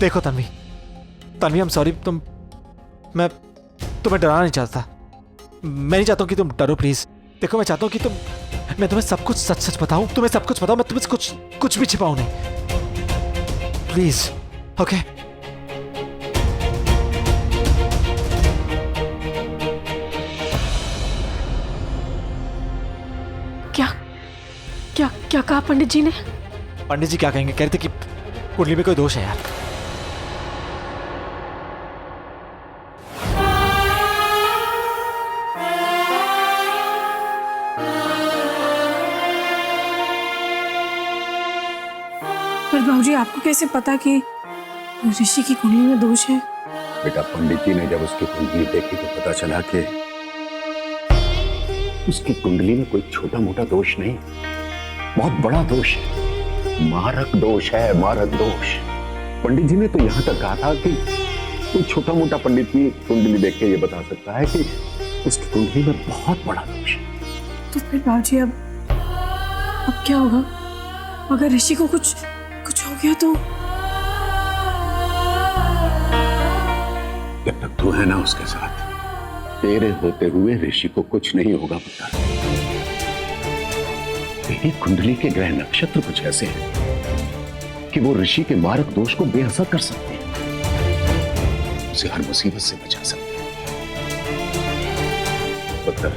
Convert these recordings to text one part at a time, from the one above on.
देखो Tanvi, I am sorry. मैं तुम्हें डराना नहीं चाहता। मैं नहीं चाहता हूँ कि तुम डरो, प्लीज। देखो मैं चाहता हूँ कि मैं तुम्हें सब कुछ सच सच बताऊं, तुम्हें सब कुछ बताऊं, मैं तुम्हें कुछ भी छिपाऊं नहीं, प्लीज। ओके क्या कहा पंडित जी ने? पंडित जी क्या कहेंगे? कह रहे थे कि कुंडली में कोई दोष है यार। पर बाबूजी आपको कैसे पता कि ऋषि की कुंडली में दोष है? बेटा पंडित जी ने जब उसकी कुंडली देखी तो पता चला कि उसकी कुंडली में कोई छोटा मोटा दोष नहीं, बहुत बड़ा दोष है, मारक दोष है, मारक दोष। पंडित जी ने तो यहां तक कहा था कि कोई छोटा मोटा पंडित भी कुंडली देख के ये बता सकता है कि उसकी कुंडली में बहुत बड़ा दोष है। तो फिर बाबूजी अब क्या होगा अगर ऋषि को कुछ हो गया तो? जब तक तू है ना उसके साथ, तेरे होते हुए ऋषि को कुछ नहीं होगा पुत्र। तेरी कुंडली के ग्रह नक्षत्र कुछ ऐसे हैं कि वो ऋषि के मारक दोष को बेअसर कर सकते हैं, उसे हर मुसीबत से बचा सकते हैं। पुत्र,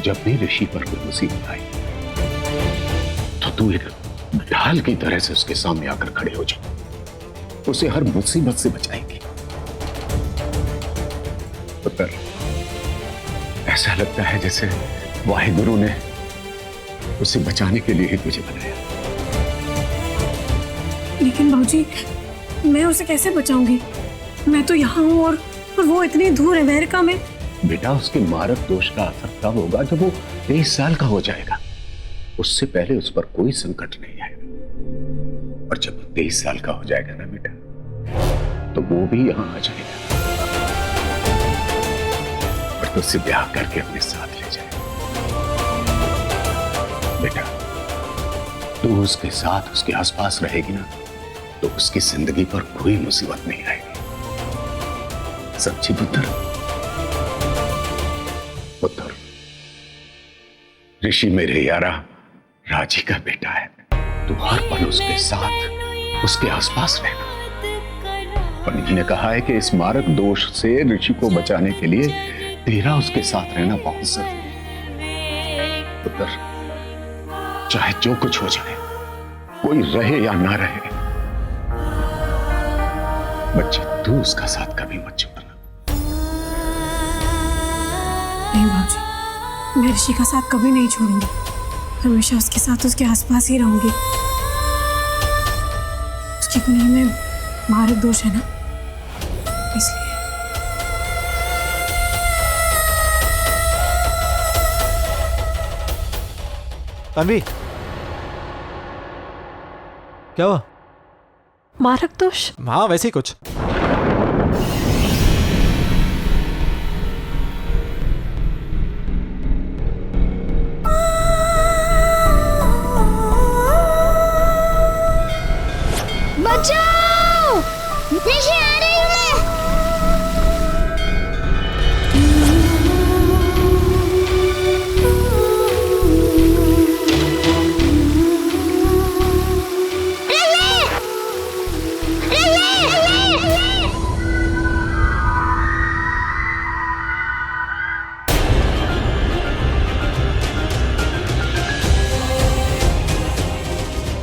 जब भी ऋषि पर कोई मुसीबत आई तो तू एक ढाल की तरह से उसके सामने आकर खड़े हो जा, उसे हर मुसीबत से बचाएगी। पुत्र, ऐसा लगता है जैसे वाहिगुरु ने उसे बचाने के लिए ही तुझे बनाया। लेकिन बाबूजी मैं उसे कैसे बचाऊंगी? मैं तो यहाँ हूँ और वो इतनी दूर है, अमेरिका में। बेटा उसके मारक दोष का असर तब होगा जब वो 23 साल का हो जाएगा। उससे पहले उस पर कोई संकट नहीं आएगा। और जब वो 23 साल का हो जाएगा ना बेटा, तो वो भी यहाँ आ जाएगा और तुझसे ब्याह करके अपने साथ ले जाएगा। बेटा तू उसके साथ उसके आसपास रहेगी ना, तो उसकी जिंदगी पर कोई मुसीबत नहीं आएगी। सच्ची पुत्र। पुत्र, ऋषि मेरे यारा राजी का बेटा है। तू हर पल उसके साथ उसके आसपास रहना। पंडित जी ने कहा है कि इस मारक दोष से ऋषि को बचाने के लिए तेरा उसके साथ रहना बहुत जरूरी है। पुत्र, चाहे जो कुछ हो जाए, कोई रहे या ना रहे, बच्चे तू उसका साथ कभी मत छोड़ना। नहीं बाबूजी, मैं ऋषि का साथ कभी नहीं छोड़ूंगी, हमेशा उसके साथ उसके आसपास ही रहूंगी। उसकी कुंडली में मारक दोष है ना, इसलिए। तन्वी, क्या हुआ? मारक दोष? हाँ वैसे ही कुछ। बचाओ! ऋषि आ रही हूँ मैं।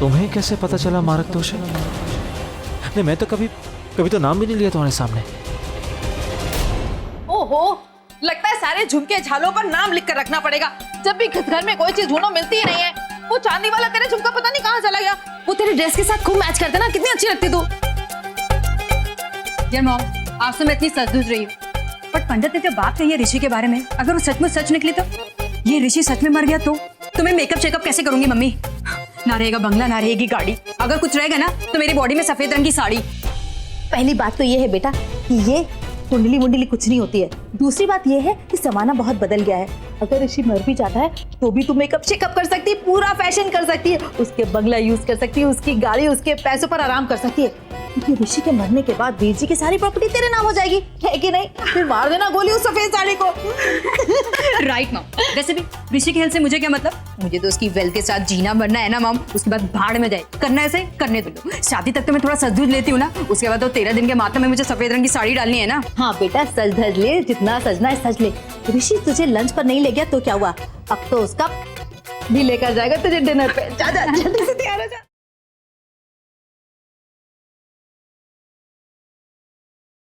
तुम्हें कैसे पता चला मारक दोष है? नहीं, मैं तो कभी तो नाम भी नहीं लिया तुम्हारे सामने। ओहो, लगता है सारे झुमके झालों पर नाम लिख कर रखना पड़ेगा। जब भी घर में कोई चीज ढूंढो मिलती ही नहीं है। वो चांदी वाला तेरा झुमका पता नहीं कहाँ चला गया। वो तेरे ड्रेस के साथ खूब मैच करता ना, कितनी अच्छी लगती तू। यार मॉम, आज तो मैं इतनी सच रही हूँ, बट पंडित ने जो बात कही है ऋषि के बारे में, अगर वो सचमुच सच निकली तो ये ऋषि सच में मर गया तो मैं मेकअप चेकअप कैसे करूंगी मम्मी? ना रहेगा बंगला, ना रहेगी गाड़ी, अगर कुछ रहेगा ना तो मेरी बॉडी में सफेद रंग की साड़ी। पहली बात तो ये है बेटा कि ये कुंडली मुंडली कुछ नहीं होती है। दूसरी बात ये है कि जमाना बहुत बदल गया है। अगर ऋषि मर भी जाता है तो भी तू मेकअप चेकअप कर सकती है, पूरा फैशन कर सकती है, उसके बंगला यूज कर सकती है, उसकी गाड़ी, उसके पैसों पर आराम कर सकती है। क्योंकि ऋषि के मरने के बाद वीर जी की सारी प्रॉपर्टी तेरे नाम हो जाएगी, है कि नहीं? फिर मार देना गोली उस सफेद साड़ी को। Right mom. वैसे भी ऋषि के हेल्थ से मुझे क्या मतलब, मुझे तो उसकी वेल्थ के साथ जीना मरना है ना मॉम। उसके बाद भाड़ में जाए, करना ऐसे करने दो। शादी तक तो मैं थोड़ा सज धज लेती हूँ ना, उसके बाद तो 13 दिन के मातम में मुझे सफेद रंग की साड़ी डालनी है ना। हाँ बेटा, सज धज ले, जितना सजना है सज ले। ऋषि तुझे लंच पर नहीं ले गया तो क्या हुआ, अब तो उसका भी लेकर जाएगा तुझे डिनर पे। जा जा जल्दी से तैयार हो जा।